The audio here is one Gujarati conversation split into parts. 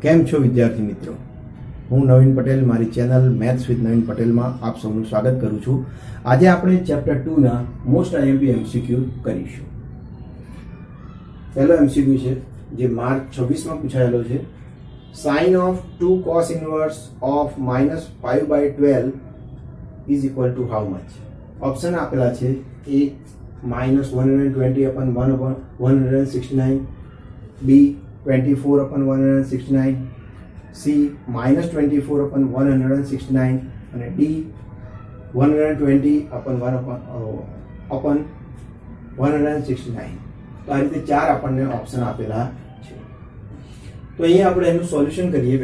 કેમ છો વિદ્યાર્થી મિત્રો? હું નવીન પટેલ, મારી ચેનલ મેથ્સ વિથ નવીન પટેલમાં આપ સૌનું સ્વાગત કરું છું. આજે આપણે ચેપ્ટર 2 ના મોસ્ટ આઈએમપી એમસીક્યુ કરીશું. પહેલો એમસીક્યુ છે જે માર્ચ 26માં પૂછાયેલો છે. Sine of 2 cos inverse of -5/12 is equal to how much? Option આપેલા છે. એ -120/1/169, બી 24/169, સી -24/169 અને ડી 120/169. તો આ રીતે ચાર આપણને ઓપ્શન આપેલા છે. તો અહીંયા આપણે એનું સોલ્યુશન કરીએ.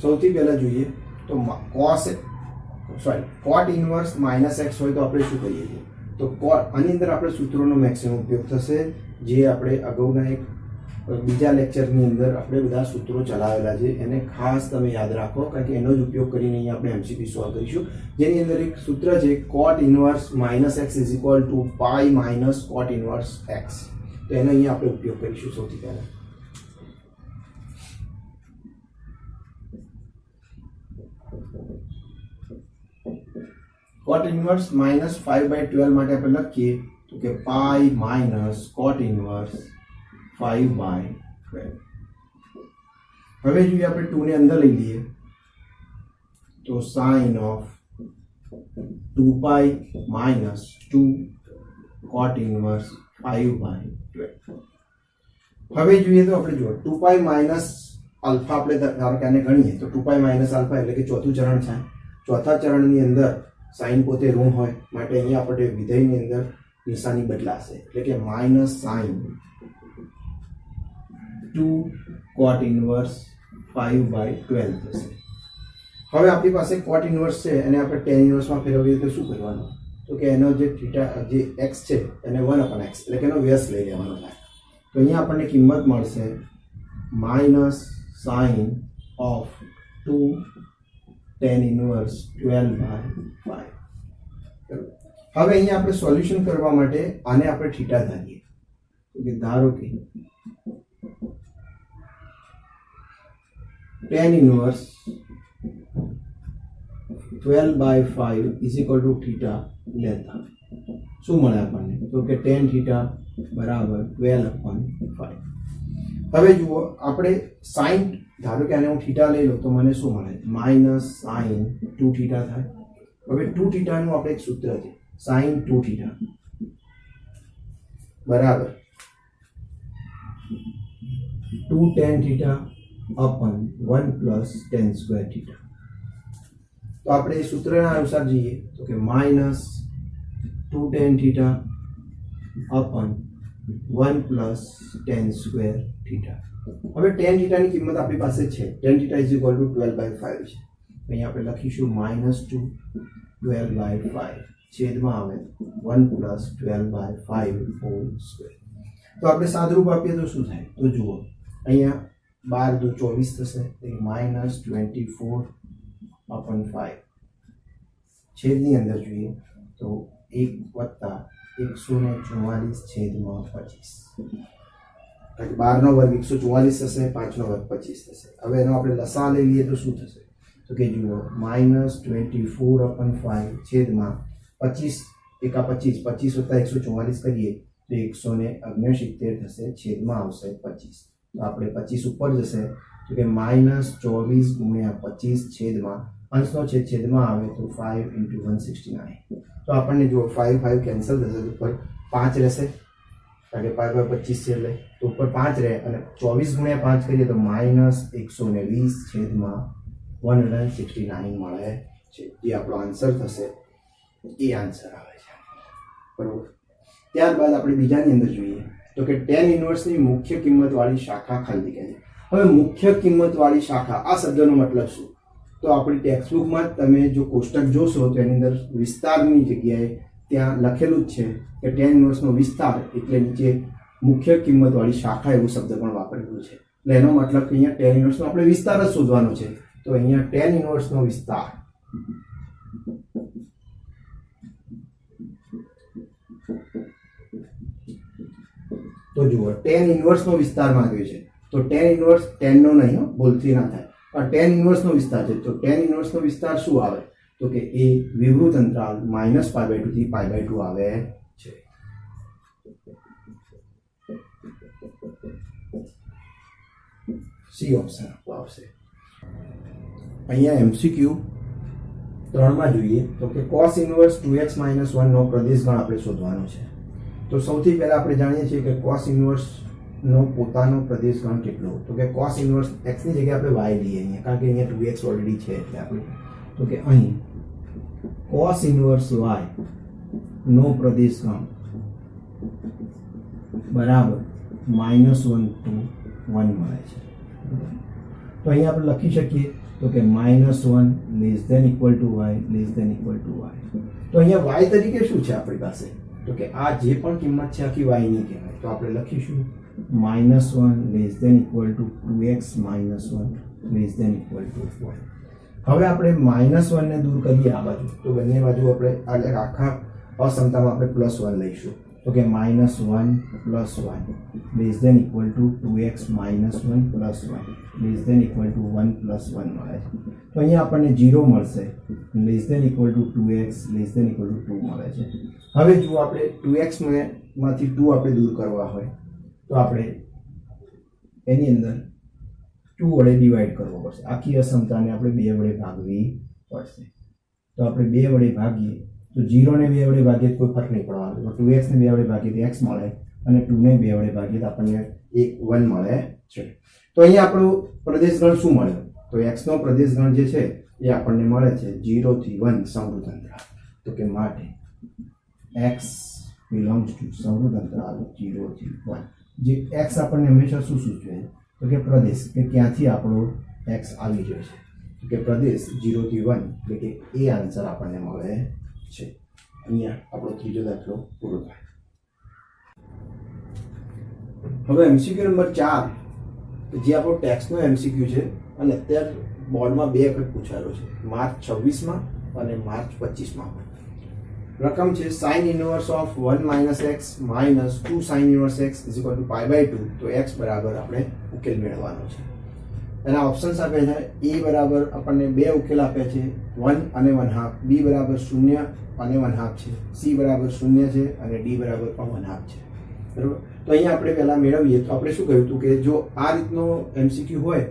સૌથી પહેલા જોઈએ તો cot ઇનવર્સ -x હોય તો આપણે શું કરીએ છીએ? તો આની અંદર આપણે સૂત્રોનો મેક્સિમમ ઉપયોગ થશે, જે આપણે અગાઉના એક બીજા લેક્ચરની અંદર આપણે બધા સૂત્રો ચલાવેલા છે. એને ખાસ તમે યાદ રાખો, કારણ કે એનો જ ઉપયોગ કરીને અહીંયા આપણે એમસીક્યુ સોલ્વ કરીશું. જેની અંદર એક સૂત્ર છે cot inverse -x is equal to pi minus cot inverse x. તો એનો અહીંયા આપણે ઉપયોગ કરીશું. સૌથી પહેલા cot ઇનવર્સ -5/12 માટે આપણે લખીએ તો કે પાઈ માઇનસ cot ઇનવર્સ 5/12. હવે જોઈએ આપણે 2 ને અંદર લઈ લઈએ તો sine of 2 pi minus 2 cot inverse 5/12. હવે જોઈએ તો આપણે જુઓ 2 પાઈ માઇનસ આલ્ફા, આપણે ધારો કે આને ગણીએ તો 2 પાઈ માઇનસ આલ્ફા એટલે કે ચોથું ચરણ છે. ચોથા ચરણની અંદર સાઇન પોતે ઋણ હોય માટે અહીંયા આપણે વિધેયની અંદર નિશાની બદલાશે, એટલે કે માઇનસ સાઇન 2 cot ઇનવર્સ 5/12 થશે. હવે આપણી પાસે cot ઇનવર્સ છે એને આપણે tan ઇનવર્સમાં ફેરવીએ તો શું કરવાનું? તો કે એનો જે થીટા જે x છે એને 1/x એટલે કે એનો વ્યસ્ત લઈ લેવાનો થાય. તો અહીંયા આપણને કિંમત મળશે minus sign of 2 tan inverse 12/5. હવે અહીંયા આપણે સોલ્યુશન કરવા માટે આને આપણે થીટા ધારીએ. તો કે ધારો કે tan inverse 12/5 is equal two theta લેતા શું મળે આપણને? તો કે tan થીટા બરાબર 12/5. હવે જુઓ આપણે સાઇન, ધારો કે આને હું થીટા લઈ લઉં તો મને શું મળે? માઇનસ સાઇન 2 થીટા થાય. હવે 2 થીટાનું આપણે એક સૂત્ર છે, સાઇન 2 થીટા બરાબર 2 tan theta upon 1 plus tan square theta. તો આપણે એ સૂત્રના અનુસાર જઈએ તો કે minus 2 tan theta upon 1 plus tan square theta. હવે tan થીટાની કિંમત આપણી પાસે છે. tan theta is equal to 12/5 છે. અહીંયા આપણે લખીશું -2 12/5 છેદમાં આવે 1 પ્લસ 12/5 હોલ સ્ક્વેર. તો આપણે સાદરૂપ આપીએ તો શું થાય? તો જુઓ અહીંયા 12 × 2 = 24 થશે, -24/5 છેદની અંદર જોઈએ તો 1 વત્તા 144/25. 12 નો વર્ગ 144 થશે, 5 નો વર્ગ 25 થશે. હવે એનો આપણે લસા લઈ લઈએ તો શું થશે? તો કે જુઓ -24/5 છેદમાં 25 એકા 25, 25 વત્તા 144 કરીએ તો 169 થશે, છેદમાં આવશે 25. તો આપણે 25 ઉપર જશે તો કે -24/25 છેદમાં અંશનો છેદ છેદમાં આવે તો 5 × 169. તો આપણને જુઓ 5 કેન્સલ થશે, ઉપર 5 રહેશે કારણ કે 5/25 છે એટલે તો ઉપર 5 રહે, અને 24/5 કરીએ તો -120 છેદમાં 169 મળે છે. એ આપણો આન્સર થશે. એ આન્સર આવે છે, બરોબર. ત્યારબાદ આપણે બીજાની અંદર જોઈએ તો કે tan ઇનવર્સની મુખ્ય કિંમતવાળી શાખા ખાલી જગ્યા છે. હવે મુખ્ય કિંમતવાળી શાખા આ શબ્દનો મતલબ શું? તો આપણી ટેક્સ્ટબુકમાં તમે જો કોષ્ટક જોશો તો એની અંદર વિસ્તારની જગ્યાએ ત્યાં લખેલું જ છે કે tan ઇનવર્સનો વિસ્તાર એટલે નીચે મુખ્ય કિંમતવાળી શાખા એવું શબ્દ પણ વાપરેલું છે. એટલે એનો મતલબ કે અહીંયા tan ઇનવર્સનો આપણે વિસ્તાર જ શોધવાનો છે. તો અહીંયા tan ઇનવર્સનો વિસ્તાર તો જુઓ tan ઇનવર્સનો વિસ્તાર માંગ્યો છે. તો ટેન ઇનવર્સ 10 નો નહીં હો, ભૂલથી ના થાય, પણ ટેન ઇનવર્સનો વિસ્તાર છે. તો ટેન ઇનવર્સનો વિસ્તાર શું આવે? તો કે એ વિવૃત અંતરાલ -π/2 થી π/2 આવે છે. સી ઓપ્શન આવશે. અહીંયા એમસીક્યુ 3 માં જોઈએ તો કે cos ઇનવર્સ 2x - 1 નો પ્રદેશ ગણ આપણે શોધવાનો છે. તો સૌથી પહેલા આપણે જાણીએ છીએ કે cos ઇનવર્સ નો પોતાનો પ્રદેશ ગણ કેટલો? તો કે cos ઇનવર્સ x ની જગ્યાએ આપણે y લઈએ અહીંયા, કારણ કે અહીંયા 2x ઓલરેડી છે એટલે આપણે તો કે અહીં cos ઇનવર્સ y નો પ્રદેશ ગણ બરાબર -1 to 1 મળે છે. તો અહીંયા આપણે લખી શકીએ તો કે -1 <= y <= y. તો અહીંયા y તરીકે શું છે આપણી પાસે? તો કે આ જે પણ કિંમત છે આખી y ની કહેવાય. તો આપણે લખીશું -1 <= 2x - 1 <= y. હવે આપણે -1 ને દૂર કરીએ આ બાજુ, તો બંને બાજુ આપણે આખા અસમતામાં આપણે +1 લઈશું. તો કે -1 + 1 <= 2x - 1 + y <= 1 + 1 મળે છે. તો અહીંયા આપણને 0 મળશે, <= 2x <= 2 મળે છે. હવે જો આપણે 2x માંથી 2 આપણે દૂર કરવા હોય તો આપણે એની અંદર 2 વડે ડિવાઈડ કરવો પડશે. આખી અસમતાને આપણે 2 વડે ભાગવી પડશે. તો આપણે 2 વડે ભાગીએ તો 0 ને 2 વડે ભાગીએ તો કોઈ ફરક નહીં પડવાનો. 2x ને 2 વડે ભાગીએ તો x મળે અને 2 ને 2 વડે ભાગીએ તો આપણને 1 મળે છે. તો અહીંયા આપણો પ્રદેશ ગણ શું મળ્યો? તો x નો પ્રદેશ ગણ જે છે એ આપણને મળે છે 0 થી 1 સમૃદ્ધ અંતરાલ. તો કે માટે x belongs to સમૃદ્ધ અંતરાલ 0 થી 1. જે x આપણને હંમેશા શું સૂચવે? તો કે પ્રદેશ, કે ક્યાંથી આપણો x આવી જાય છે. તો કે પ્રદેશ 0 થી 1 એટલે કે એ આન્સર આપણને મળે છે. અહીંયા આપણો ત્રીજો દાખલો પૂરો થાય. હવે એમસીક્યુ નંબર 4, જે આપણો ટેક્સનો એમસીક્યુ છે અને અત્યારે બોર્ડમાં 2 વખત પૂછાયેલો છે, માર્ચ 26માં અને માર્ચ 25માં. રકમ છે sin inverse of 1 - x - 2 sin inverse x = π/2. તો x બરાબર આપણે ઉકેલ મેળવવાનો છે. એના ઓપ્શન્સ આપ્યા છે. a બરાબર આપણને 2 ઉકેલ આપ્યા છે, 1 અને 1/2, b બરાબર 0 અને 1/2 છે, c બરાબર 0 છે અને d બરાબર પણ 1/2 છે. બરાબર. તો અહીંયા આપણે પહેલા મેળવીએ તો આપણે શું કહ્યું હતું કે જો આ રીતનો એમસીક્યુ હોય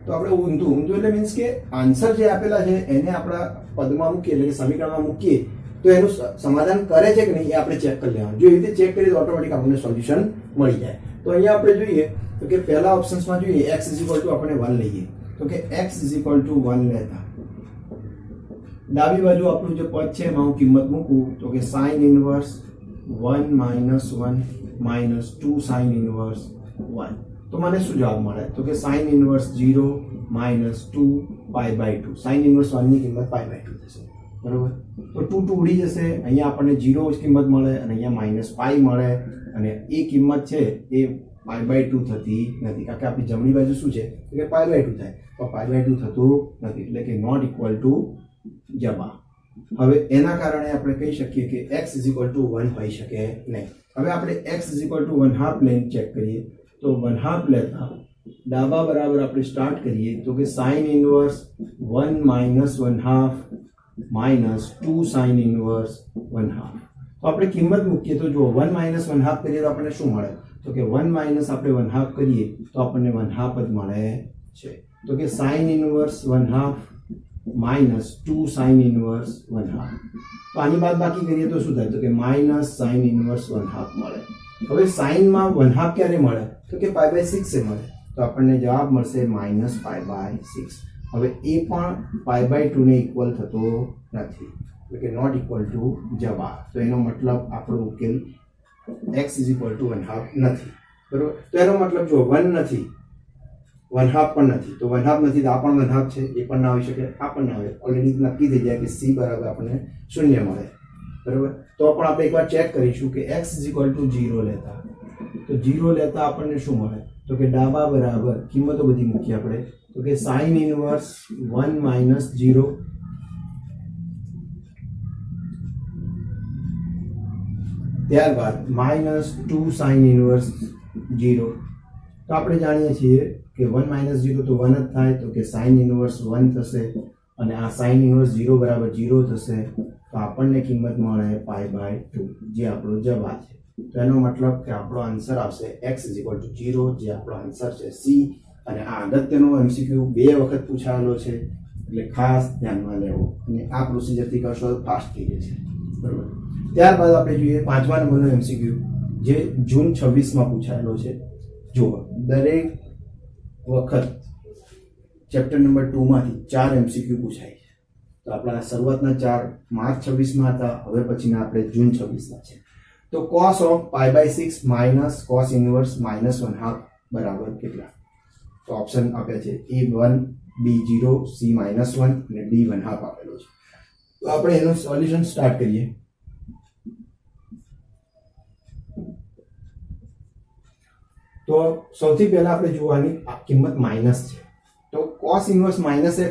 તો આપણે ઊંધું એટલે મીન્સ કે આન્સર જે આપેલા છે એને આપણા પદમાં મૂકીએ, એટલે કે સમીકરણમાં મૂકીએ તો એનું સમાધાન કરે છે કે નહીં એ આપણે ચેક કરી લેવાનું. જો એ રીતે ચેક કરીએ તો ઓટોમેટિક આપણને સોલ્યુશન મળી જાય. તો અહીંયા આપણે જોઈએ તો કે પહેલા ઓપ્શન્સમાં જોઈએ x = આપણે 1 લઈએ. તો કે x = 1 લેતા ડાબી બાજુ આપણું જે પદ છે એમાં હું કિંમત મૂકું તો કે sin ઇનવર્સ 1 - 1 - 2 sin ઇનવર્સ 1. તો મને શું જવાબ મળે? તો કે sin ઇનવર્સ 0 - 2 π/2. sin ઇનવર્સ 1 ની કિંમત π/2 થશે. બરોબર. તો 2 ઉડી જશે, અહીંયા આપણને 0 જ કિંમત મળે અને અહીંયા -π મળે અને એ કિંમત છે એ π/2 થતી નથી, કારણ કે આપણી જમણી બાજુ શું છે તો કે π/2 થાય, પણ π/2 થતું નથી, એટલે કે નોટ ઇક્વલ ટુ જવાબ. હવે એના કારણે આપણે કહી શકીએ કે x = 1 હોઈ શકે નહીં. હવે આપણે x = 1/2 લઈને ચેક કરીએ તો 1/2 લેતા ડાબા બરાબર આપણે સ્ટાર્ટ કરીએ તો કે sin ઇનવર્સ 1 - 1/2 - 2 sin ઇનવર્સ 1/2. તો આપણે કિંમત મૂકીએ તો જો 1 - 1/2 કરીએ તો આપણને શું મળે? તો કે 1 - આપણે 1/2 કરીએ તો આપણને 1/2 જ મળે છે. તો કે sin ઇનવર્સ 1/2 - 2 sin ઇનવર્સ 1/2. તો આની બાદ બાકી કરીએ તો શું થાય? તો કે sin ઇનવર્સ 1/2 મળે. હવે sin માં 1/2 ક્યારે મળે? તો કે π/6 એ મળે. તો આપણને જવાબ મળશે -π/6. હવે એ પણ π/2 ને ઇક્વલ થતો નથી, એટલે કે નોટ ઇક્વલ ટુ જવાબ. તો એનો મતલબ આપણો ઉકેલ x = 1/2 નથી. બરોબર. તો એનો મતલબ જો 1 નથી, 1/2 પણ નથી, તો 1/2 નથી તો આ પણ 1/2 છે, એ પણ ના હોઈ શકે, આ પણ ના હોય. ઓલરેડી નક્કી થઈ જાય કે c બરાબર આપણને 0 મળે. બરોબર. તો પણ આપણે એકવાર ચેક કરીશું કે x = 0 લેતા, તો 0 લેતા આપણને શું મળે? તો કે ડાબા બરાબર કિંમતો બધી મૂકી આપણે તો કે sin ઇનવર્સ 1 - 0 ત્યારબાદ -2 sin ઇનવર્સ 0 તો આપણે જાણીએ છીએ કે 1 માઇનસ 0 તો 1 જ થાય, તો કે સાઇન ઇનવર્સ 1 થશે અને આ સાઇન ઇનવર્સ 0 બરાબર 0 થશે. તો આપણને કિંમત મળે π/2 જે આપણો જવાબ છે. તો એનો મતલબ કે આપણો આન્સર આવશે x 0 જે આપણો આન્સર છે C. અને આ અગત્યનો MCQ 2 વખત પૂછાયેલો છે એટલે ખાસ ધ્યાનમાં લેવો અને આ પ્રોસિજરથી કરશો તો ફાસ્ટ થઈ જશે. બરોબર. ત્યારબાદ આપણે જોઈએ 5મા નંબરનો MCQ જે જૂન 26માં પૂછાયેલો છે. જુઓ, દરેક વખત ચેપ્ટર નંબર 2 માંથી 4 MCQ પૂછાય છે. તો આપણા શરૂઆતના 4 માર્ચ 26માં હતા, હવે પછીના આપણે જૂન 26ના છે. તો cos of π/6 minus cos inverse -1/2 બરાબર કેટલા? તો ઓપ્શન આપ્યા છે A1 B0 C-1 અને D1/2 આપેલો છે. તો આપણે એનું સોલ્યુશન સ્ટાર્ટ કરીએ. તો સૌથી પહેલા આપણે જોવાની આ કિંમત માઇનસ છે. તો cos ઇનવર્સ -x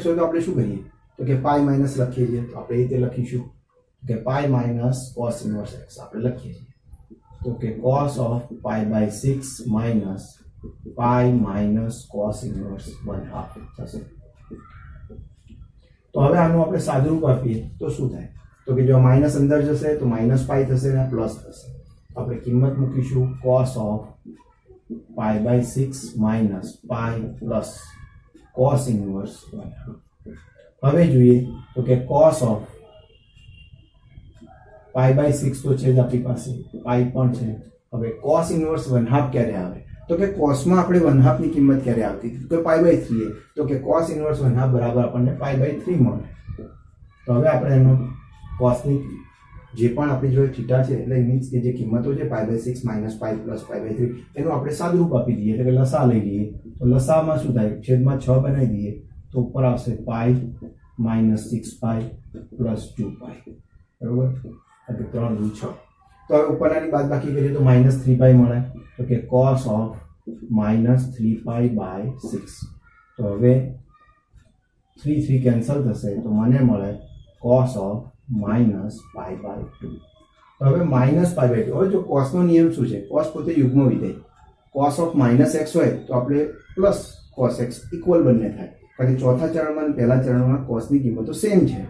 હોય તો આપણે શું કરીએ? તો કે પાઈ માઇનસ લખીએ છીએ. તો આપણે રીતે લખીશું કે pi minus cos inverse x આપણે લખીએ છીએ. તો કે cos of π/6 minus pi minus cos inverse 1/2 થશે. તો હવે આનું આપણે સાદુરૂપ આપીએ તો શું થાય? તો કે જો માઇનસ અંદર જશે તો માઇનસ પાઈ થશે અને પ્લસ થશે. આપણે કિંમત મૂકીશું cos of π/6 minus pi plus cos inverse 1/2. હવે જોઈએ તો કે cos of π/6 તો છે જ આપણી પાસે, પાઈ પણ છે. હવે cos ઇનવર્સ 1/2 ક્યારે આવે? તો કે cos માં આપણે 1/2 ની કિંમત ક્યારે આવતી? તો π/3 તો કે cos ઇનવર્સ 1/2 બરાબર આપણને π/3 મળે. તો હવે આપણે એનો cos ની જે પણ આપણી જોડે થીટા છે એટલે મીન્સ કે જે કિંમતો છે π/6 માઇનસ પાઈ પ્લસ π/3 એનું આપણે સાદુરૂપ આપી દઈએ એટલે કે લસા લઈ લઈએ. તો લસામાં શું થાય? છેદમાં 6 બનાવી દઈએ તો ઉપર આવશે પાઈ માઇનસ 6 પાઈ પ્લસ 2 પાઈ. બરોબર, એટલે 3 × 6. તો હવે ઉપરનાની બાદબાકી કરીએ તો -3 પાઈ મળે. તો કે cos of -3 π/6. તો હવે 3 કેન્સલ થશે તો મને મળે cos of -π/2. તો હવે -π/2. હવે જો cos નો નિયમ શું છે? cos પોતે યુગ્મ વિધેય. cos of -x હોય તો આપણે પ્લસ cos x ઇક્વલ બંને થાય. કારણ કે ચોથા ચરણમાં અને પહેલા ચરણમાં cos ની કિંમતો સેમ છે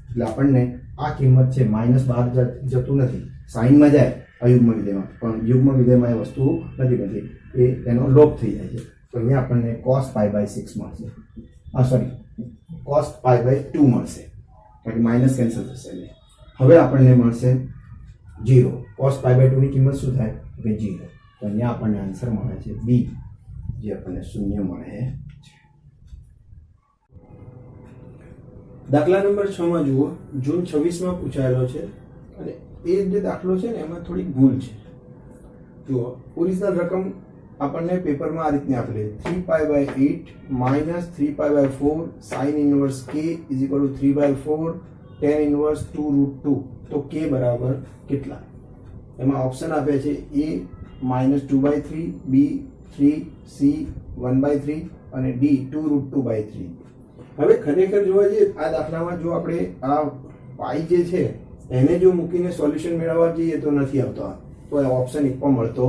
એટલે આપણને આ કિંમત છે માઇનસ બહાર જતું નથી, સાઈનમાં જાય અયુગ્મ વિધેયમાં, પણ યુગ્મ વિધેયમાં એ વસ્તુ નથી બનતી, એ એનો લોપ થઈ જાય છે. તો અહીંયા આપણને cos π/6 મળશે. સોરી, cos π/2 મળશે કારણ કે માઇનસ કેન્સલ થશે. એટલે હવે આપણને મળશે 0. cos π/2 ની કિંમત શું થાય? કે 0. તો અહીંયા આપણને આન્સર મળે છે B જે આપણને 0 મળે છે. દાખલા નંબર 6 માં જુઓ, જૂન 26માં પૂછાયેલો છે અને એ જે દાખલો છે ને એમાં થોડી ભૂલ છે. જુઓ, ઓરિજિનલ રકમ આપણને પેપરમાં આ રીતની આપેલી 3π/8 minus 3π/4 sine inverse k is equal to 3/4 tan inverse 2√2. તો k બરાબર કેટલા? એમાં ઓપ્શન આપ્યા છે A -2/3, B 3, C 1/3 અને D 2√2/3. હવે ખરેખર જોવા જઈએ આ દાખલામાં જો આપણે આ પાઈ જે છે એને જો મૂકીને સોલ્યુશન મેળવવા જઈએ તો નથી આવતો, તો આ ઓપ્શન એક પણ મળતો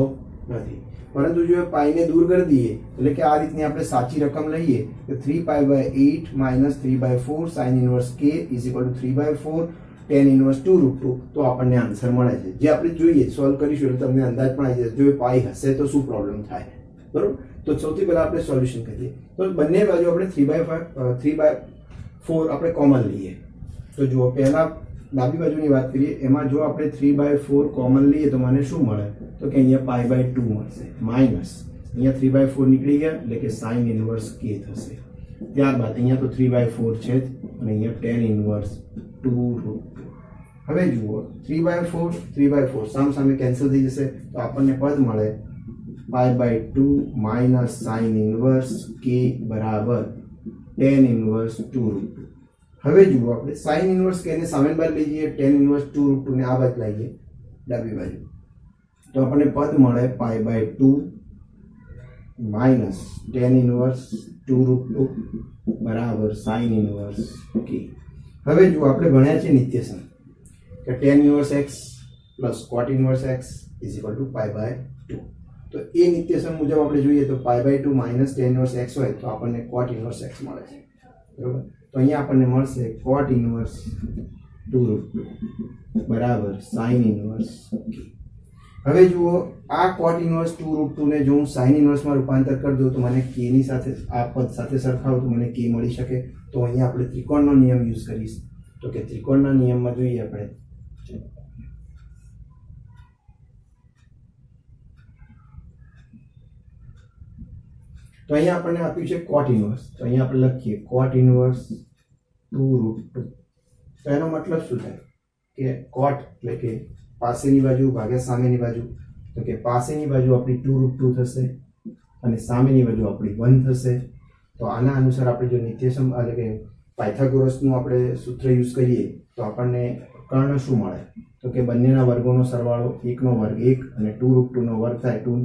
નથી. પરંતુ જો પાઈને દૂર કરી દઈએ એટલે કે આ રીતની આપણે સાચી રકમ લઈએ તો 3π/8 minus 3/4 sine inverse k is equal to 3/4 tan inverse 2√2. તો આપણને આન્સર મળે છે જે આપણે જોઈએ સોલ્વ કરીશું એટલે તમને અંદાજ પણ આવી જશે જો એ પાઈ હશે તો શું પ્રોબ્લેમ થાય. બરોબર, તો સૌથી પહેલા આપણે સોલ્યુશન કરીએ. તો બંને બાજુ આપણે 3/4 આપણે કોમન લઈએ. તો જુઓ, પહેલા ડાબી બાજુની વાત કરીએ એમાં જો આપણે 3/4 કોમન લઈએ તો મને શું મળે? તો કે અહીંયા π/2 મળશે માઇનસ અહીંયા 3/4 નીકળી ગયા એટલે કે સાઇન ઇનવર્સ k થશે. ત્યારબાદ અહીંયા તો 3/4 છે અને અહીંયા tan ઇનવર્સ 2√2. હવે જુઓ 3/4 સામ સામે કેન્સલ થઈ જશે તો આપણને પદ મળે π/2 માઇનસ સાઇન ઇનવર્સ k બરાબર tan ઇનવર્સ 2√2. હવે જુઓ, આપણે સાઇન ઇનવર્સ k ને સામે બાજુ લઈ જઈએ, tan ઇનવર્સ 2√2 ને આ બાજુ લઈએ ડાબી બાજુ, તો આપણને પદ મળે π/2 માઇનસ tan ઇનવર્સ 2√2 બરાબર સાઇન ઇનવર્સ k. હવે જુઓ, આપણે ભણ્યા છે નિત્યસમ કે tan inverse x plus cot inverse x is equal to π/2. તો એ નિત્યસમ મુજબ આપણે જોઈએ તો π/2 માઇનસ tan ઇનવર્સ x હોય તો આપણને cot ઇનવર્સ x મળે છે, બરોબર. તો અહીંયા આપણને મળશે cot ઇનવર્સ 2√2 બરાબર sin ઇનવર્સ k. હવે જુઓ આ cot ઇનવર્સ 2√2 ને જો હું sin ઇનવર્સમાં રૂપાંતર કરી દઉં તો મને k ની સાથે આ પદ સાથે સરખાવું તો મને k મળી શકે. તો અહીંયા આપણે ત્રિકોણનો નિયમ યુઝ કરીશું. તો કે ત્રિકોણના નિયમમાં જોઈએ આપણે તો અહીંયા આપણને આપ્યું છે cot ઇનવર્સ. તો અહીંયા આપણે લખીએ cot ઇનવર્સ 2√2. તો એનો મતલબ શું થાય કે cot એટલે કે પાસેની બાજુ ભાગ્યા સામેની બાજુ. તો કે પાસેની બાજુ આપણી 2√2 થશે અને સામેની બાજુ આપણી 1 થશે. તો આના અનુસાર આપણે જો નિત્યસમ એટલે કે પાયથાગોરસનું આપણે સૂત્ર યુઝ કરીએ તો આપણને કર્ણ શું મળે તો કે બંનેના વર્ગોનો સરવાળો 1 નો વર્ગ 1 અને 2√2 નો વર્ગ થાય 2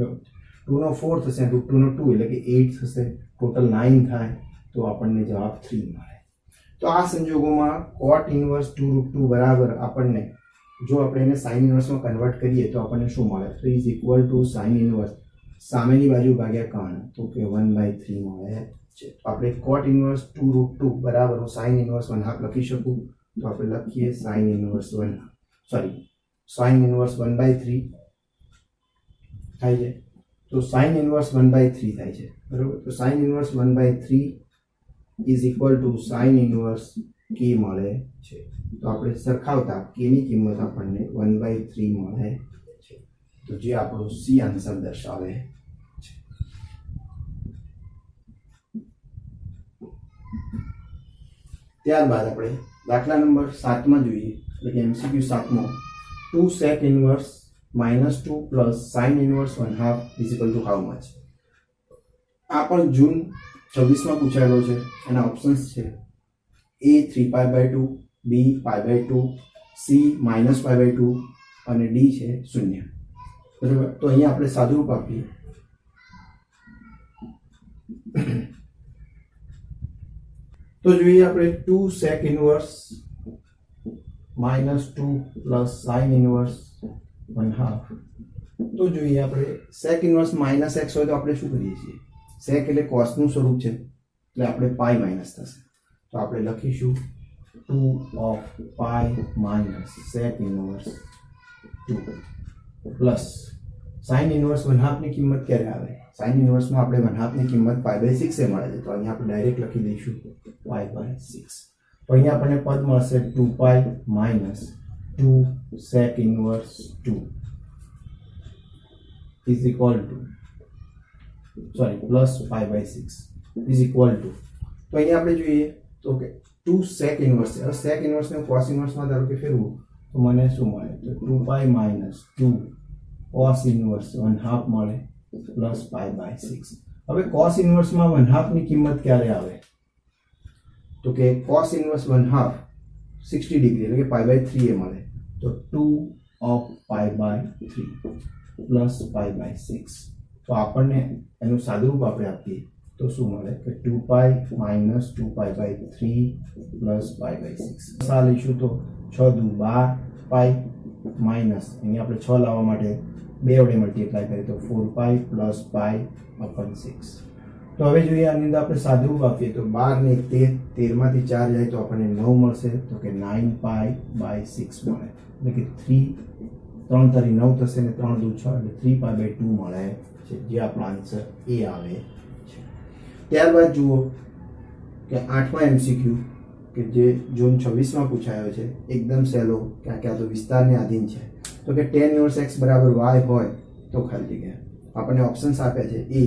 નો 4 થશે, √2 નો 2 એટલે કે 8 થશે, ટોટલ 9 થાય. તો આપણને જવાબ 3 મળે. તો આ સંજોગોમાં cot ઇનવર્સ 2√2 બરાબર આપણને જો આપણે એને sin ઇનવર્સમાં કન્વર્ટ કરીએ તો આપણને શું મળે તો is equal two sin inverse સામેની બાજુ ભાગ્યા કર્ણ તો કે 1/3 મળે છે. તો આપણે cot ઇનવર્સ 2√2 બરાબર હું sin ઇનવર્સ 1/2 લખી શકું. તો આપણે લખીએ sin ઇનવર્સ 1/3 થાય છે. તો sin ઇનવર્સ 1/3 થાય છે, બરોબર. તો sin inverse 1/3 is equal two sin inverse k મળે છે. તો આપણે સરખાવતા k ની કિંમત આપણને 1/3 મળે છે. તો જે આપણો C આન્સર દર્શાવે છે. ત્યારબાદ આપણે દાખલા નંબર 7 માં જોઈએ એટલે કે MCQ 7મો 2 sec inverse -2 plus sin inverse 1/2 is equal to how much. આ પણ જૂન 26 માં પૂછાયેલો છે. એના ઓપ્શન્સ છે A 3π/2, B π/2, C -π/2 અને D છે 0. બરાબર. તો અહીંયા આપણે સાદુરૂપ આપીએ તો જોઈએ આપણે 2 sec inverse -2 plus sin inverse 1/2. તો જોઈએ આપણે sec ઇનવર્સ -x હોય તો આપણે શું કરીએ છીએ sec એટલે cos નું સ્વરૂપ છે એટલે આપણે પાઈ માઈનસ થશે. તો આપણે લખીશું 2 of pi minus sec inverse 2 plus sin inverse 1/2 ની કિંમત ક્યારે આવે sin ઇનવર્સમાં આપણે 1/2 ની કિંમત π/6 એ મળે છે. તો અહીંયા આપણે ડાયરેક્ટ લખી દઈશું π/6. તો અહીંયા આપણને પદ મળશે 2π minus 2 sec inverse 2 is equal to plus π/6 is equal to. તો અહીંયા આપણે જોઈએ તો કે 2 sec ઇનવર્સ છે. હવે sec ઇનવર્સ ને cos ઇનવર્સમાં ધારો કે ફેરવું તો મને શું મળે તો 2π minus 2 cos ઇનવર્સ 1/2 મળે પ્લસ π/6. હવે cos ઇનવર્સમાં 1/2 ની કિંમત ક્યારે આવે તો કે cos ઇનવર્સ 1/2 60 ડિગ્રી એટલે કે π/3 એ મળે. તો 2 of π/3 પ્લસ π/6. તો આપણને એનું સાદુરૂપ આપણે આપીએ તો શું મળે કે 2π minus 2π/3 પ્લસ π/6. આ લઈશું તો 6 દુ 12 પાઈ માઇનસ અહીંયા આપણે 6 લાવવા માટે 2 વડે મલ્ટીપ્લાય કરીએ તો 4π પ્લસ π/6. તો હવે જોઈએ આની અંદર આપણે સાદુરૂપ આપીએ તો 12 ને 13, 13 માંથી 4 જાય તો આપણને 9 મળશે. તો કે 9π/6 મળે એટલે કે 3 તારી 9 થશે ને 3 દુ 6 એટલે 3π/2 મળે છે, જે આપણો આન્સર એ આવે છે. ત્યારબાદ જુઓ કે 8મા MCQ કે જે જૂન 26 માં પૂછાયો છે એકદમ સહેલો કે આ તો વિસ્તારને આધીન છે. તો કે tan ઇનવર્સ x બરાબર y હોય તો ખાલી જગ્યા આપણને ઓપ્શન્સ આપ્યા છે A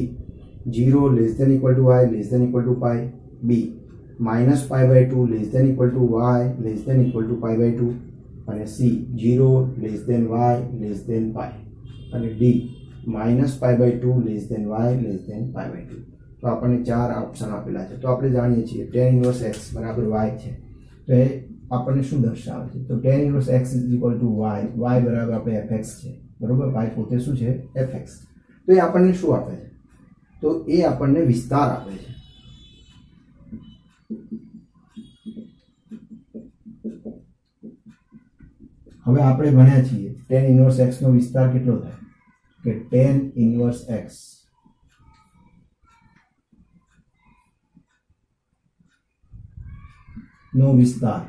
0 less than equal to y less than equal to pi, B -π/2 less than equal to y less than equal to π/2 અને C 0 less than y less than pi અને D -π/2 less than y less than π/2. તો આપણને 4 ઓપ્શન આપેલા છે. તો આપણે જાણીએ છીએ tan ઇનવર્સ x બરાબર y છે. તો એ આપણને શું દર્શાવે છે તો tan inverse x equal to y, y બરાબર આપણે fx છે, બરોબર. y પોતે શું છે fx. તો એ આપણને શું આપે છે તો એ આપણને વિસ્તાર આપે છે. હવે આપણે ભણ્યા છીએ tan ઇનવર્સ x નો વિસ્તાર કેટલો થાય કે tan ઇનવર્સ x નો વિસ્તાર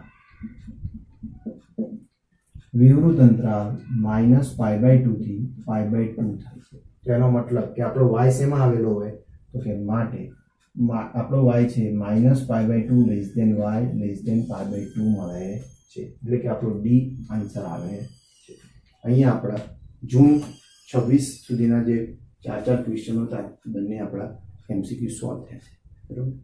વિવૃત અંતરાલ -π/2 થી π/2 થાય છે. તેનો મતલબ કે આપણો y શેમાં આવેલો હોય તો કે માટે આપણો y છે -π/2 less than y less than π/2 મળે છે. એટલે કે આપણો ડી આન્સર આવે છે. અહીંયા આપણા જૂન 26 સુધીના જે 4 ક્વેશ્ચનો હતા બંને આપણા MCQ સોલ્વ થયા છે. બરોબર.